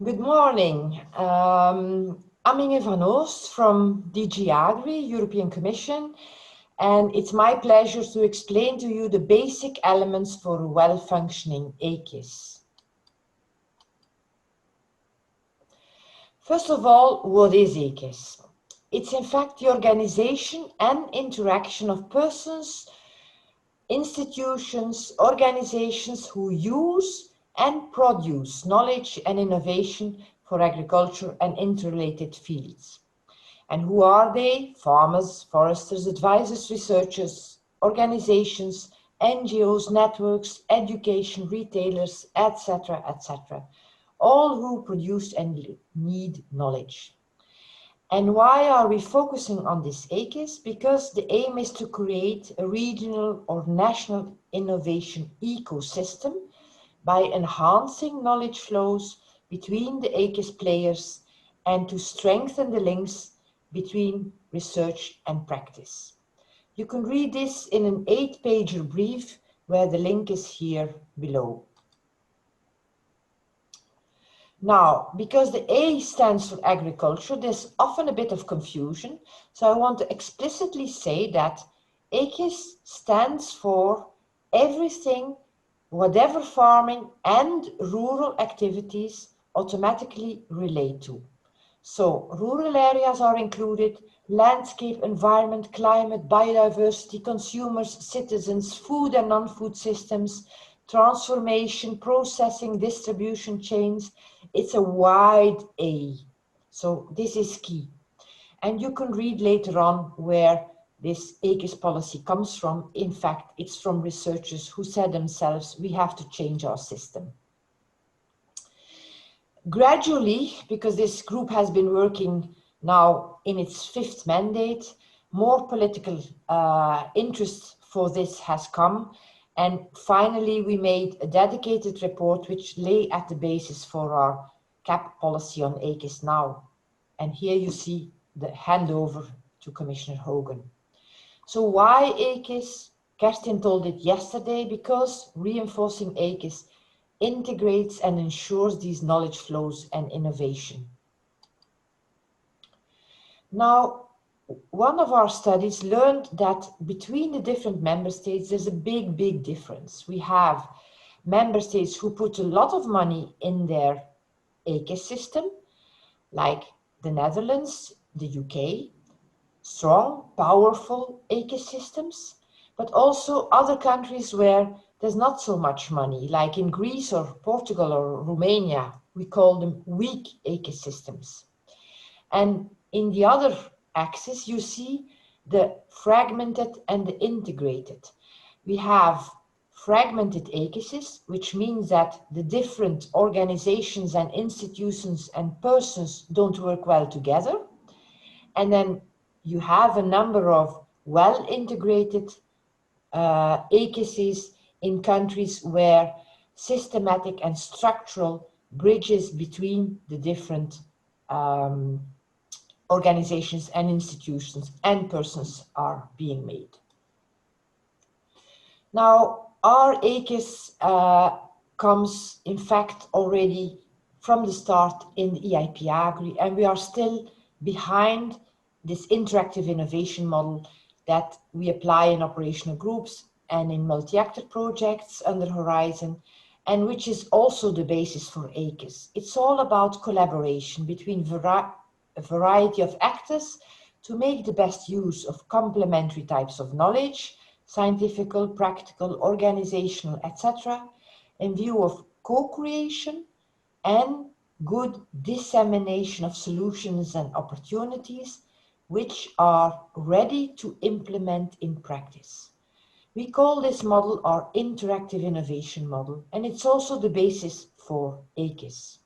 Good morning. I'm Inge Van Oost from DG AGRI, European Commission, and it's my pleasure to explain to you the basic elements for a well-functioning AKIS. First of all, what is AKIS? It's in fact the organization and interaction of persons, institutions, organizations who use and produce knowledge and innovation for agriculture and interrelated fields. And who are they? Farmers, foresters, advisors, researchers, organizations, NGOs, networks, education, retailers, etc., etc. All who produce and need knowledge. And why are we focusing on this AKIS? Because the aim is to create a regional or national innovation ecosystem by enhancing knowledge flows between the AKIS players and to strengthen the links between research and practice. You can read this in an 8-pager brief where the link is here below. Now, because the A stands for agriculture, there's often a bit of confusion. So I want to explicitly say that AKIS stands for everything, whatever farming and rural activities automatically relate to. So rural areas are included, landscape, environment, climate, biodiversity, consumers, citizens, food and non-food systems, transformation, processing, distribution chains. It's a wide A. So this is key. And you can read later on where this AKIS policy comes from. In fact, it's from researchers who said themselves, we have to change our system. Gradually, because this group has been working now in its 5th mandate, more political interest for this has come. And finally, we made a dedicated report which lay at the basis for our CAP policy on AKIS now. And here you see the handover to Commissioner Hogan. So why AKIS? Kerstin told it yesterday, because reinforcing AKIS integrates and ensures these knowledge flows and innovation. Now, one of our studies learned that between the different member states, there's a big difference. We have member states who put a lot of money in their AKIS system, like the Netherlands, the UK, strong, powerful AKIS systems, but also other countries where there's not so much money, like in Greece or Portugal or Romania. We call them weak AKIS systems. And in the other axis, you see the fragmented and the integrated. We have fragmented AKISs, which means that the different organizations and institutions and persons don't work well together. And then you have a number of well-integrated AKISs in countries where systematic and structural bridges between the different organizations and institutions and persons are being made. Now, our AKIS comes, in fact, already from the start in the EIP-AGRI, and we are still behind this interactive innovation model that we apply in operational groups and in multi-actor projects under Horizon, and which is also the basis for AKIS. It's all about collaboration between a variety of actors to make the best use of complementary types of knowledge, scientific, practical, organizational, etc., in view of co-creation and good dissemination of solutions and opportunities which are ready to implement in practice. We call this model our interactive innovation model, and it's also the basis for AKIS.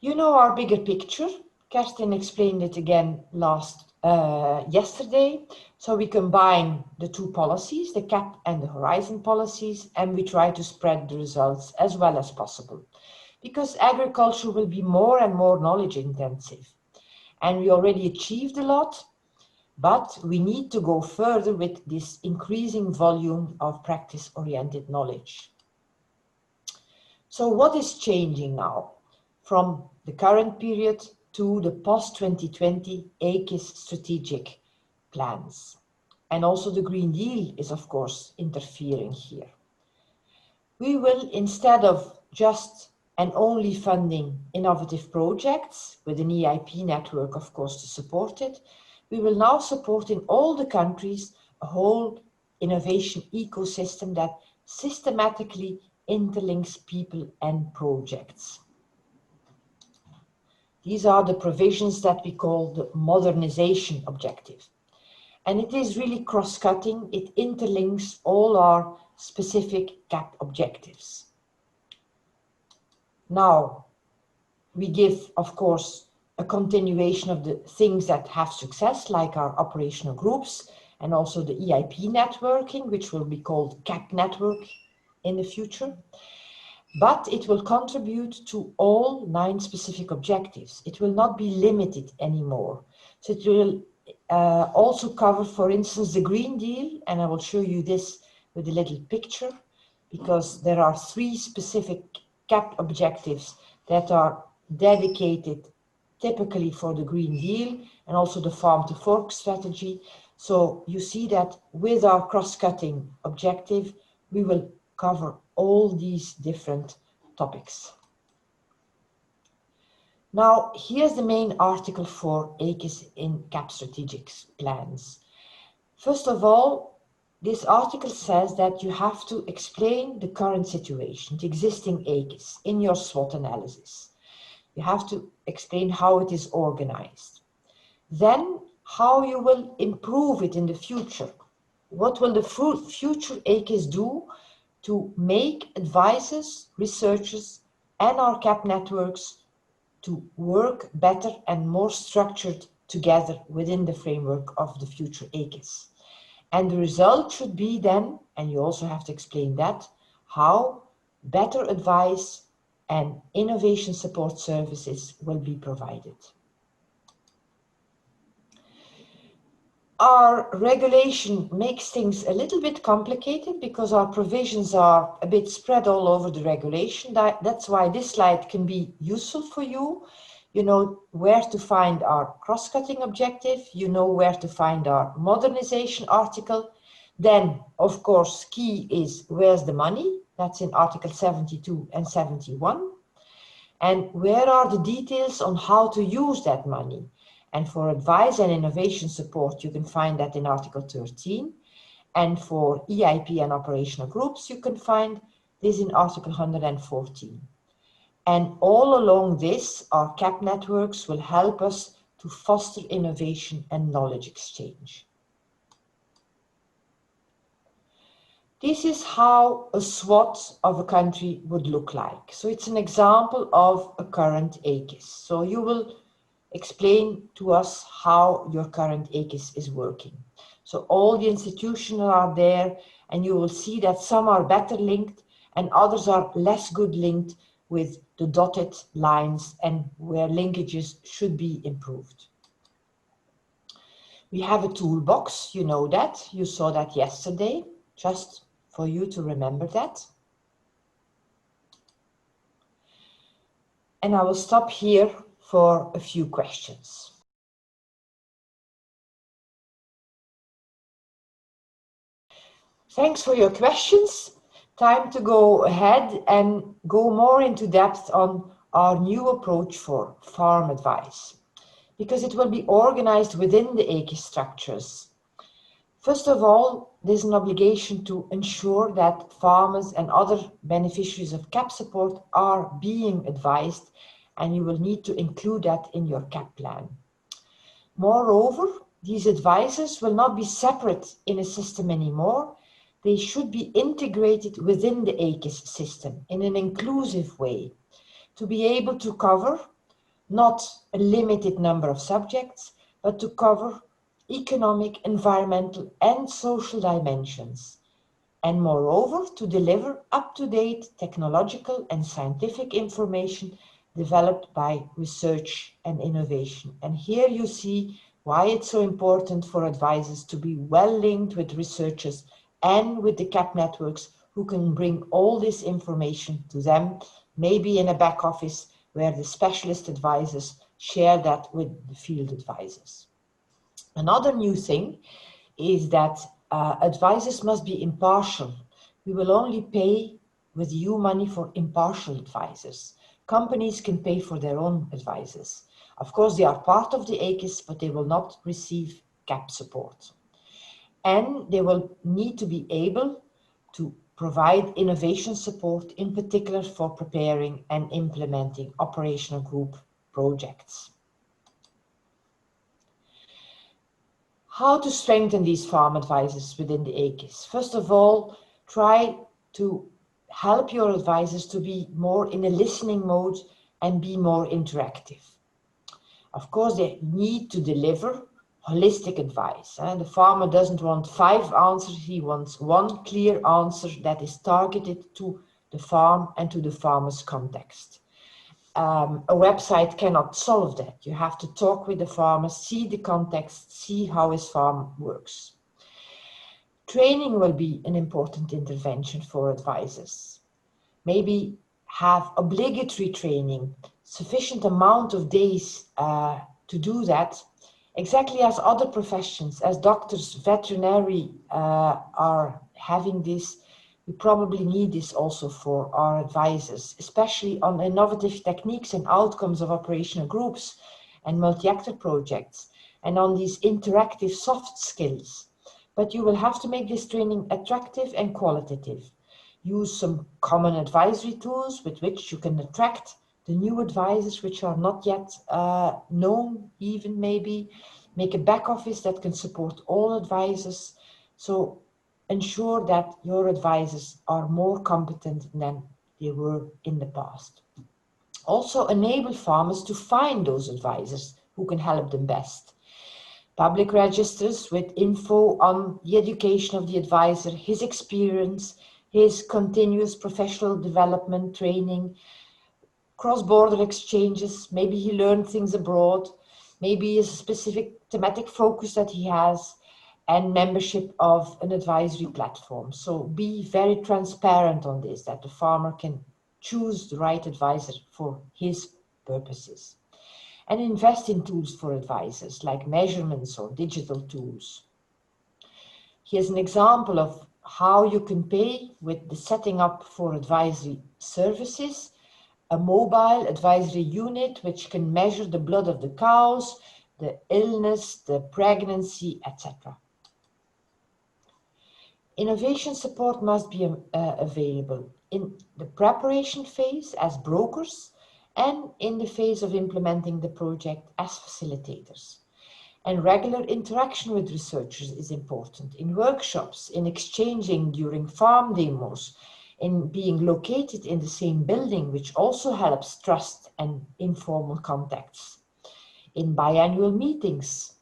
You know our bigger picture. Kerstin explained it again yesterday. So we combine the two policies, the CAP and the Horizon policies, and we try to spread the results as well as possible. Because agriculture will be more and more knowledge intensive. And we already achieved a lot, but we need to go further with this increasing volume of practice-oriented knowledge. So what is changing now from the current period to the post-2020 AKIS strategic plans? And also the Green Deal is, of course, interfering here. We will, instead of just and only funding innovative projects with an EIP network, of course, to support it, we will now support in all the countries a whole innovation ecosystem that systematically interlinks people and projects. These are the provisions that we call the Modernization Objective. And it is really cross-cutting. It interlinks all our specific CAP objectives. Now, we give, of course, a continuation of the things that have success, like our operational groups and also the EIP networking, which will be called CAP network in the future. But it will contribute to all 9 specific objectives. It will not be limited anymore. So it will also cover, for instance, the Green Deal, and I will show you this with a little picture, because there are 3 specific CAP objectives that are dedicated typically for the Green Deal and also the Farm to Fork strategy. So you see that with our cross-cutting objective, we will cover all these different topics. Now, here's the main article for AKIS in CAP strategic plans. First of all, this article says that you have to explain the current situation, the existing AKIS, in your SWOT analysis. You have to explain how it is organized. Then, how you will improve it in the future. What will the future AKIS do to make advisors, researchers, and our CAP networks to work better and more structured together within the framework of the future AKIS. And the result should be then, and you also have to explain that, how better advice and innovation support services will be provided. Our regulation makes things a little bit complicated because our provisions are a bit spread all over the regulation. That's why this slide can be useful for you. You know where to find our cross-cutting objective. You know where to find our modernization article. Then, of course, key is where's the money? That's in Article 72 and 71. And where are the details on how to use that money? And for advice and innovation support, you can find that in Article 13. And for EIP and operational groups, you can find this in Article 114. And all along this, our CAP networks will help us to foster innovation and knowledge exchange. This is how a SWOT of a country would look like. So it's an example of a current AKIS. So you will explain to us how your current AKIS is working. So all the institutions are there, and you will see that some are better linked and others are less good linked with the dotted lines and where linkages should be improved. We have a toolbox, you know that, you saw that yesterday, just for you to remember that. And I will stop here for a few questions. Thanks for your questions. Time to go ahead and go more into depth on our new approach for farm advice, because it will be organized within the AKIS structures. First of all, there's an obligation to ensure that farmers and other beneficiaries of CAP support are being advised, and you will need to include that in your CAP plan. Moreover, these advisors will not be separate in a system anymore. They should be integrated within the AKIS system in an inclusive way to be able to cover not a limited number of subjects, but to cover economic, environmental, and social dimensions. And moreover, to deliver up-to-date technological and scientific information developed by research and innovation. And here you see why it's so important for advisors to be well linked with researchers and with the CAP networks who can bring all this information to them maybe in a back office where the specialist advisors share that with the field advisors. Another new thing is that advisors must be impartial. We will only pay with EU money for impartial advisors. Companies can pay for their own advisors. Of course, they are part of the AKIS, but they will not receive CAP support. And they will need to be able to provide innovation support, in particular for preparing and implementing operational group projects. How to strengthen these farm advisors within the AKIS? First of all, try to help your advisors to be more in a listening mode and be more interactive. Of course, they need to deliver holistic advice. The farmer doesn't want 5 answers, he wants one clear answer that is targeted to the farm and to the farmer's context. A website cannot solve that. You have to talk with the farmer, see the context, see how his farm works. Training will be an important intervention for advisors. Maybe have obligatory training, sufficient amount of days to do that, exactly as other professions, as doctors, veterinary are having this. We probably need this also for our advisors, especially on innovative techniques and outcomes of operational groups and multi-actor projects, and on these interactive soft skills. But you will have to make this training attractive and qualitative. Use some common advisory tools with which you can attract the new advisors which are not yet known, even maybe. Make a back office that can support all advisors. So ensure that your advisors are more competent than they were in the past. Also enable farmers to find those advisors who can help them best. Public registers with info on the education of the advisor, his experience, his continuous professional development, training, cross-border exchanges, maybe he learned things abroad, maybe a specific thematic focus that he has, and membership of an advisory platform. So be very transparent on this, that the farmer can choose the right advisor for his purposes. And invest in tools for advisors, like measurements or digital tools. Here's an example of how you can pay with the setting up for advisory services, a mobile advisory unit which can measure the blood of the cows, the illness, the pregnancy, etc. Innovation support must be available in the preparation phase as brokers and in the phase of implementing the project as facilitators. And regular interaction with researchers is important in workshops, in exchanging during farm demos, in being located in the same building, which also helps trust and informal contacts, in biannual meetings,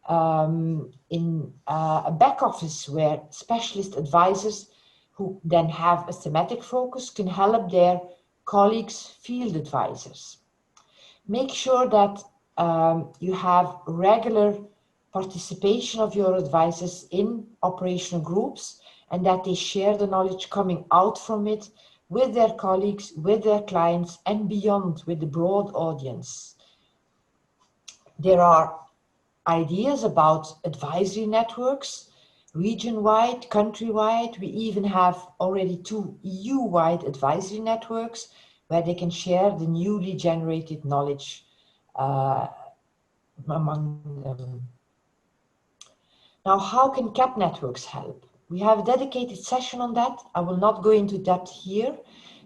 in a back office where specialist advisors who then have a thematic focus can help their colleagues, field advisors. Make sure that you have regular participation of your advisors in operational groups and that they share the knowledge coming out from it with their colleagues, with their clients, and beyond with the broad audience. There are ideas about advisory networks, region-wide, country-wide. We even have already 2 EU-wide advisory networks where they can share the newly generated knowledge among them. Now, how can CAP networks help? We have a dedicated session on that. I will not go into depth here,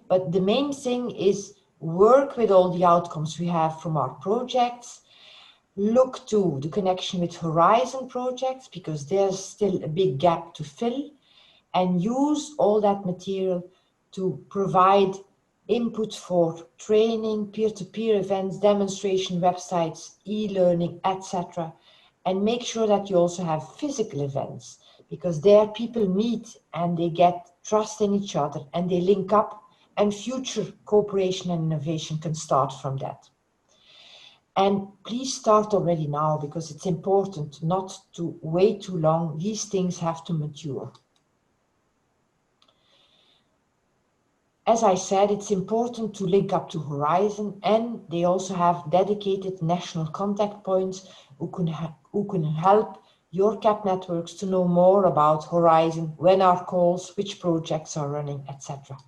but the main thing is work with all the outcomes we have from our projects. Look to the connection with Horizon projects because there's still a big gap to fill, and use all that material to provide input for training, peer-to-peer events, demonstration websites, e-learning, etc. And make sure that you also have physical events because there people meet and they get trust in each other and they link up, and future cooperation and innovation can start from that. And please start already now because it's important not to wait too long. These things have to mature. As I said, it's important to link up to Horizon, and they also have dedicated national contact points who can help your CAP networks to know more about Horizon, when are calls, which projects are running, etc.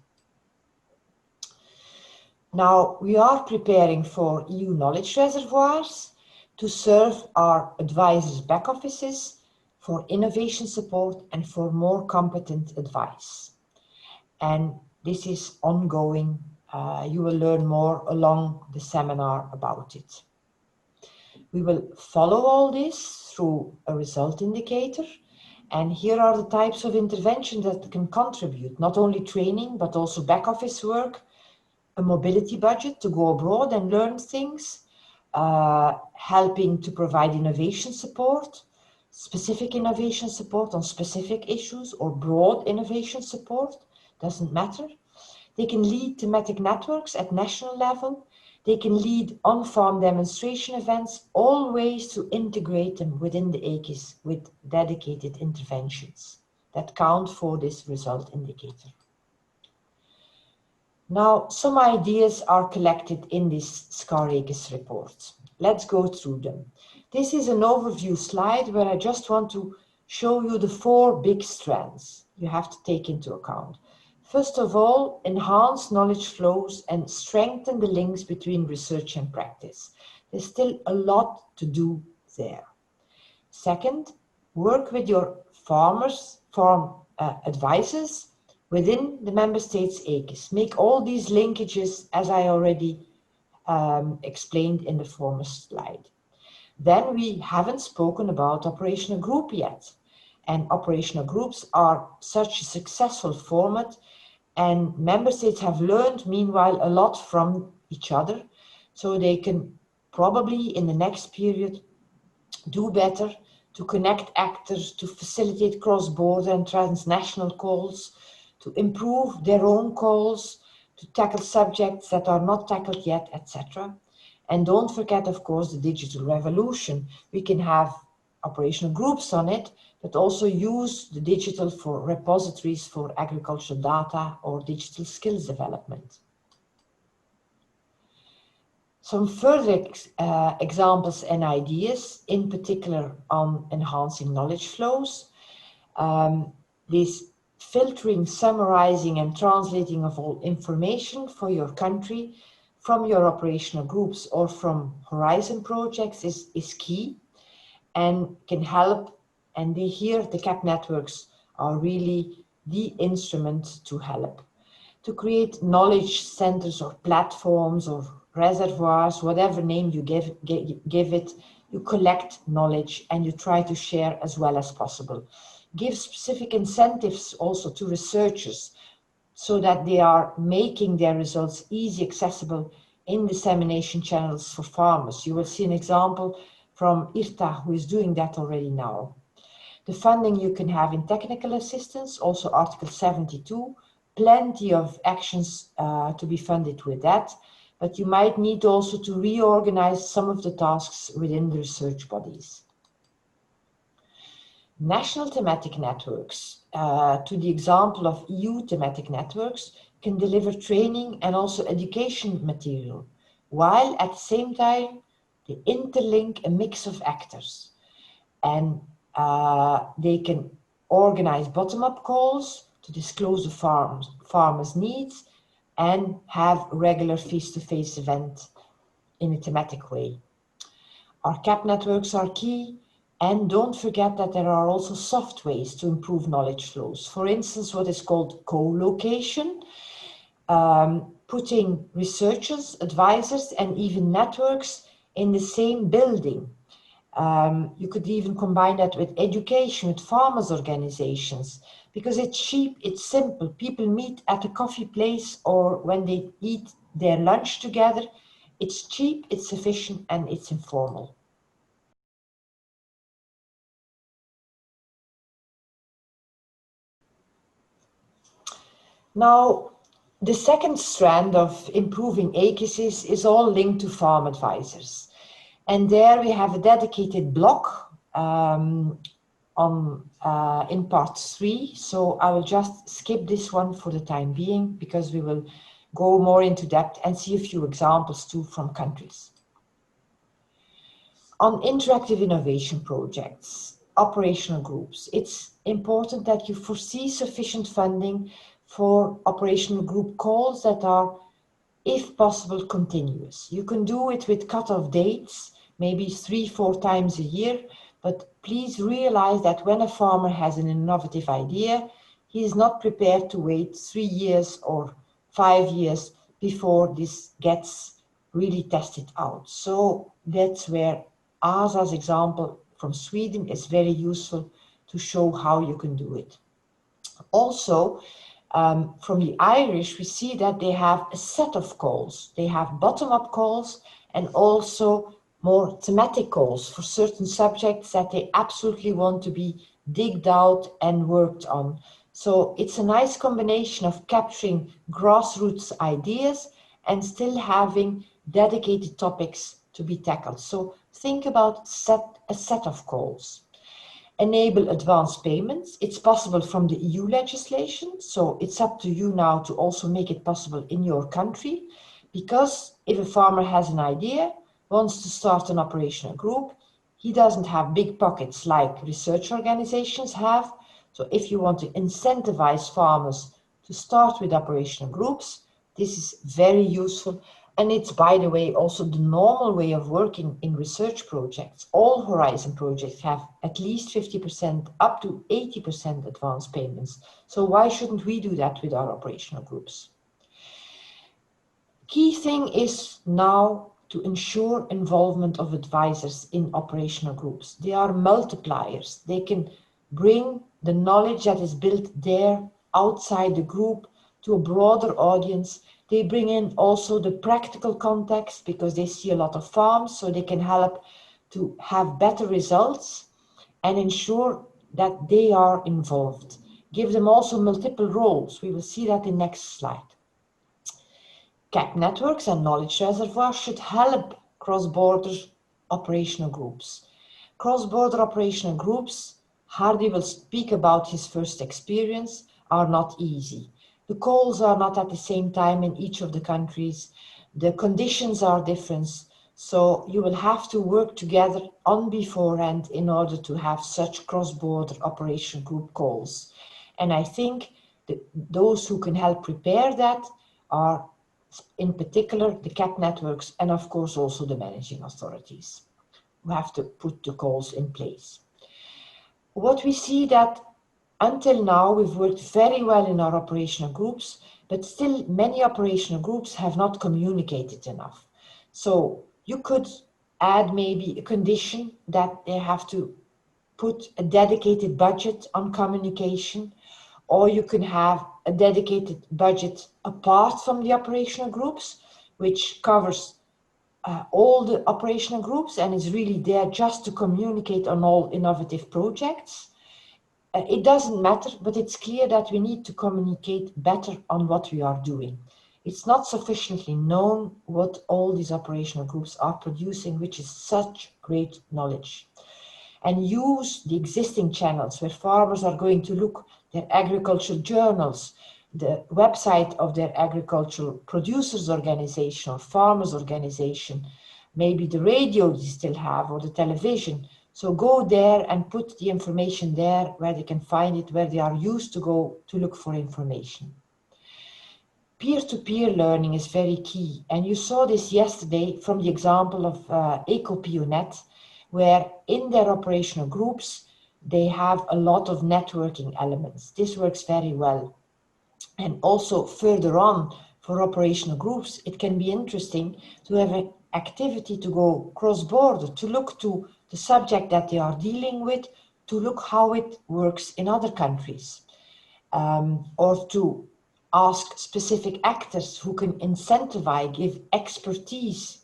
Now, we are preparing for EU knowledge reservoirs to serve our advisors' back offices for innovation support and for more competent advice. And this is ongoing. You will learn more along the seminar about it. We will follow all this through a result indicator. And here are the types of intervention that can contribute, not only training, but also back office work, a mobility budget to go abroad and learn things, helping to provide innovation support, specific innovation support on specific issues, or broad innovation support, doesn't matter. They can lead thematic networks at national level. They can lead on-farm demonstration events, all ways to integrate them within the AKIS with dedicated interventions that count for this result indicator. Now, some ideas are collected in this SCAR AKIS report. Let's go through them. This is an overview slide where I just want to show you the 4 big strands you have to take into account. First of all, enhance knowledge flows and strengthen the links between research and practice. There's still a lot to do there. Second, work with your farm advisors within the member states AKIS. Make all these linkages as I already explained in the former slide. Then we haven't spoken about operational group yet. And operational groups are such a successful format, and member states have learned meanwhile a lot from each other, so they can probably in the next period do better to connect actors, to facilitate cross-border and transnational calls, to improve their own calls, to tackle subjects that are not tackled yet, etc. And don't forget, of course, the digital revolution. We can have operational groups on it, but also use the digital for repositories for agricultural data or digital skills development. Some further examples and ideas, in particular on enhancing knowledge flows. This filtering, summarizing and translating of all information for your country from your operational groups or from Horizon projects is key and can help. And here the CAP networks are really the instrument to help. To create knowledge centers or platforms or reservoirs, whatever name you give it, you collect knowledge and you try to share as well as possible. Give specific incentives also to researchers so that they are making their results easy accessible in dissemination channels for farmers. You will see an example from IRTA who is doing that already now. The funding you can have in technical assistance, also Article 72, plenty of actions to be funded with that, but you might need also to reorganize some of the tasks within the research bodies. National thematic networks, to the example of EU thematic networks, can deliver training and also education material, while at the same time they interlink a mix of actors. And they can organize bottom-up calls to disclose the farmers' needs and have regular face-to-face events in a thematic way. Our CAP networks are key, and don't forget that there are also soft ways to improve knowledge flows. For instance, what is called co-location, putting researchers, advisors, and even networks in the same building. You could even combine that with education, with farmers' organizations, because it's cheap, it's simple. People meet at a coffee place or when they eat their lunch together. It's cheap, it's efficient, and it's informal. Now, the second strand of improving AKIS is all linked to farm advisors. And there we have a dedicated block in part 3, so I will just skip this one for the time being because we will go more into depth and see a few examples too from countries. On interactive innovation projects, operational groups, it's important that you foresee sufficient funding for operational group calls that are, if possible, continuous. You can do it with cut-off dates, maybe 3-4 times a year, but please realize that when a farmer has an innovative idea, he is not prepared to wait 3 years or 5 years before this gets really tested out. So that's where ASA's example from Sweden is very useful to show how you can do it. Also, from the Irish, we see that they have a set of calls. They have bottom-up calls and also more thematic calls for certain subjects that they absolutely want to be digged out and worked on. So it's a nice combination of capturing grassroots ideas and still having dedicated topics to be tackled. So think about a set of calls. Enable advance payments. It's possible from the EU legislation, so it's up to you now to also make it possible in your country, because if a farmer has an idea, wants to start an operational group, he doesn't have big pockets like research organizations have. So if you want to incentivize farmers to start with operational groups, this is very useful. And it's, by the way, also the normal way of working in research projects. All Horizon projects have at least 50% up to 80% advance payments. So why shouldn't we do that with our operational groups? Key thing is now to ensure involvement of advisors in operational groups. They are multipliers. They can bring the knowledge that is built there outside the group to a broader audience. They bring in also the practical context because they see a lot of farms, so they can help to have better results and ensure that they are involved. Give them also multiple roles. We will see that in next slide. CAP networks and knowledge reservoirs should help cross-border operational groups. Cross-border operational groups, Hardy will speak about his first experience, are not easy. The calls are not at the same time in each of the countries. The conditions are different. So you will have to work together on beforehand in order to have such cross-border operation group calls. And I think that those who can help prepare that are in particular the CAP networks and of course also the managing authorities who have to put the calls in place. What we see that until now, we've worked very well in our operational groups, but still many operational groups have not communicated enough. So you could add maybe a condition that they have to put a dedicated budget on communication, or you can have a dedicated budget apart from the operational groups, which covers all the operational groups and is really there just to communicate on all innovative projects. It doesn't matter, but it's clear that we need to communicate better on what we are doing. It's not sufficiently known what all these operational groups are producing, which is such great knowledge. And use the existing channels where farmers are going to look, their agricultural journals, the website of their agricultural producers organization or farmers organization, maybe the radio they still have or the television. So go there and put the information there where they can find it, where they are used to go to look for information. Peer-to-peer learning is very key. And you saw this yesterday from the example of ECOPionet, where in their operational groups, they have a lot of networking elements. This works very well. And also further on for operational groups, it can be interesting to have an activity to go cross-border, to look to the subject that they are dealing with, to look how it works in other countries, or to ask specific actors who can incentivize, give expertise.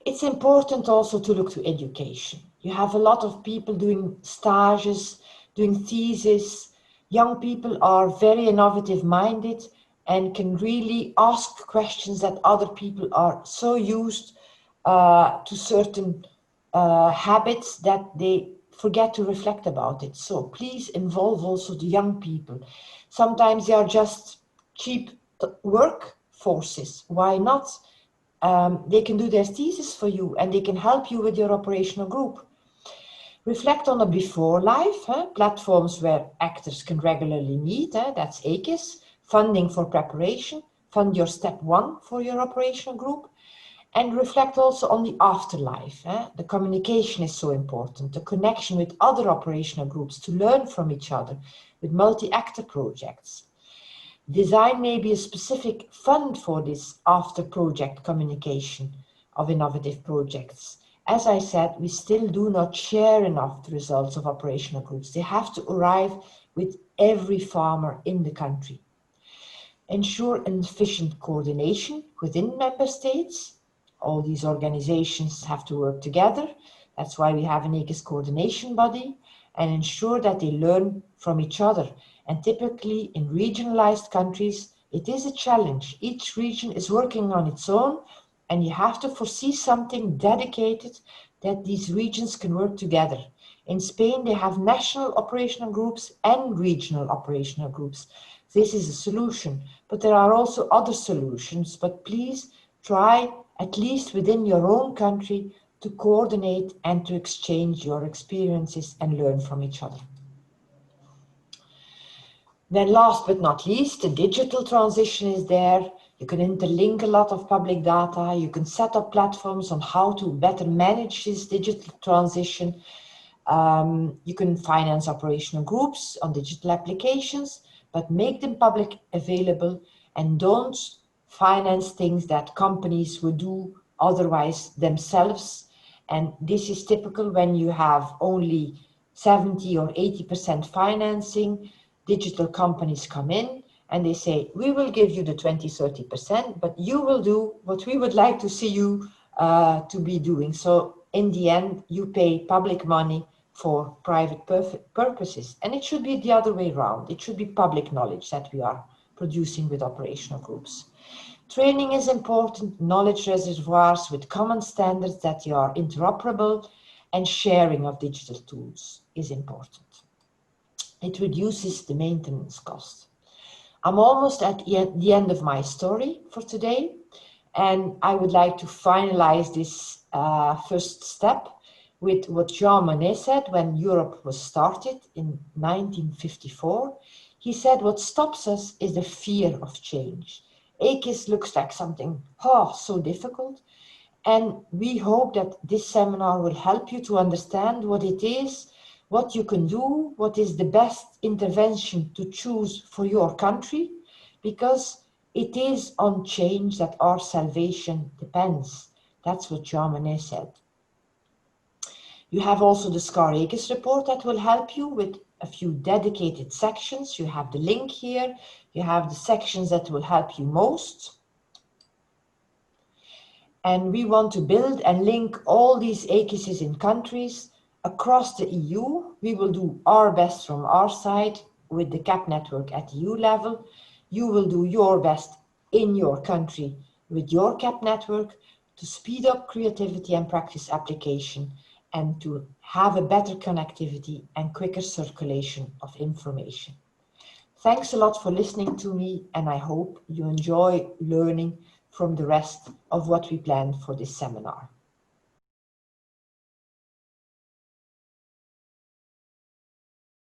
It's important also to look to education. You have a lot of people doing stages, doing theses. Young people are very innovative minded and can really ask questions that other people are so used to certain habits that they forget to reflect about it. So please involve also the young people. Sometimes they are just cheap work forces. Why not? They can do their thesis for you and they can help you with your operational group. Reflect on a before life, platforms where actors can regularly meet, that's AKIS, funding for preparation, fund your step 1 for your operational group, and reflect also on the afterlife. The communication is so important, the connection with other operational groups to learn from each other with multi-actor projects. Design maybe a specific fund for this after project communication of innovative projects. As I said, we still do not share enough the results of operational groups. They have to arrive with every farmer in the country. Ensure an efficient coordination within member states. All these organizations have to work together. That's why we have an AKIS coordination body, and ensure that they learn from each other. And typically in regionalized countries, it is a challenge. Each region is working on its own, and you have to foresee something dedicated that these regions can work together. In Spain, they have national operational groups and regional operational groups. This is a solution, but there are also other solutions. But please try, at least within your own country, to coordinate and to exchange your experiences and learn from each other. Then last but not least, the digital transition is there. You can interlink a lot of public data. You can set up platforms on how to better manage this digital transition. You can finance operational groups on digital applications, but make them public available and don't finance things that companies would do otherwise themselves. And this is typical when you have only 70 or 80% financing. Digital companies come in and they say, we will give you the 20-30%, but you will do what we would like to see you to be doing. So in the end, you pay public money for private purposes. And it should be the other way around. It should be public knowledge that we are producing with operational groups. Training is important, knowledge reservoirs with common standards that they are interoperable, and sharing of digital tools is important. It reduces the maintenance cost. I'm almost at the end of my story for today, and I would like to finalize this first step with what Jean Monnet said when Europe was started in 1954. He said, what stops us is the fear of change. AKIS looks like something so difficult, and we hope that this seminar will help you to understand what it is, what you can do, what is the best intervention to choose for your country, because it is on change that our salvation depends. That's what Jean Monnet said. You have also the SCAR AKIS report that will help you with a few dedicated sections. You have the link here. You have the sections that will help you most. And we want to build and link all these AKISs in countries across the EU. We will do our best from our side with the CAP network at EU level. You will do your best in your country with your CAP network to speed up creativity and practice application, and to have a better connectivity and quicker circulation of information. Thanks a lot for listening to me, and I hope you enjoy learning from the rest of what we planned for this seminar.